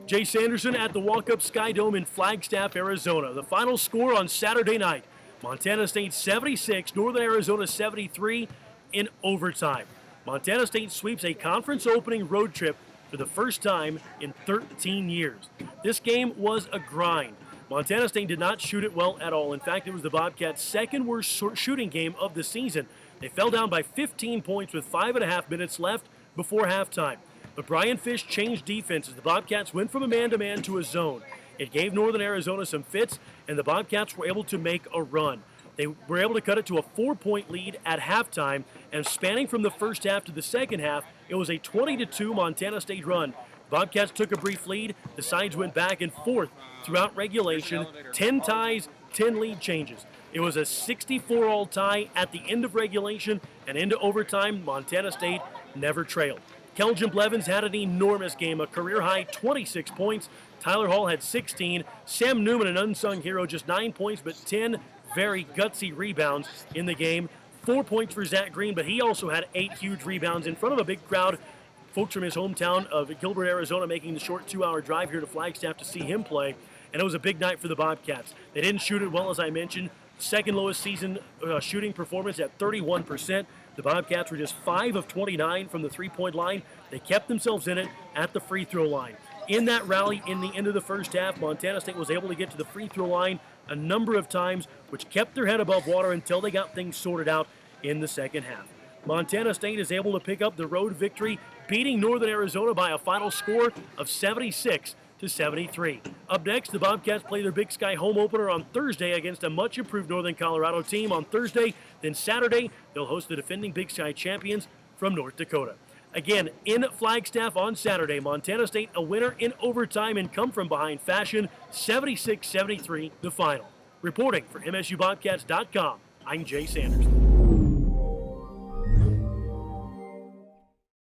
Jay Sanderson at the Walk-Up Sky Dome in Flagstaff, Arizona. The final score on Saturday night, Montana State 76, Northern Arizona 73 in overtime. Montana State sweeps a conference opening road trip for the first time in 13 years. This game was a grind. Montana State did not shoot it well at all. In fact, it was the Bobcats' second worst shooting game of the season. They fell down by 15 points with 5.5 minutes left before halftime. But Brian Fish changed defenses. The Bobcats went from a man-to-man to a zone. It gave Northern Arizona some fits, and the Bobcats were able to make a run. They were able to cut it to a 4-point lead at halftime, and spanning from the first half to the second half, it was a 20-2 Montana State run. Bobcats took a brief lead. The sides went back and forth throughout regulation. 10 ties, 10 lead changes. It was a 64-all tie at the end of regulation, and into overtime, Montana State never trailed. Keljin Blevins had an enormous game, a career-high 26 points. Tyler Hall had 16. Sam Newman, an unsung hero, just 9 points, but 10 very gutsy rebounds in the game. 4 points for Zach Green, but he also had 8 huge rebounds in front of a big crowd. Folks from his hometown of Gilbert, Arizona, making the short 2-hour drive here to Flagstaff to see him play. And it was a big night for the Bobcats. They didn't shoot it well, as I mentioned. Second lowest season shooting performance at 31%. The Bobcats were just 5 of 29 from the three-point line. They kept themselves in it at the free throw line. In that rally, in the end of the first half, Montana State was able to get to the free throw line a number of times, which kept their head above water until they got things sorted out in the second half. Montana State is able to pick up the road victory, beating Northern Arizona by a final score of 76-73. Up next, the Bobcats play their Big Sky home opener on Thursday against a much-improved Northern Colorado team on Thursday. Then Saturday, they'll host the defending Big Sky champions from North Dakota. Again, in Flagstaff on Saturday, Montana State a winner in overtime in come-from-behind fashion, 76-73 the final. Reporting for MSUBobcats.com, I'm Jay Sanders.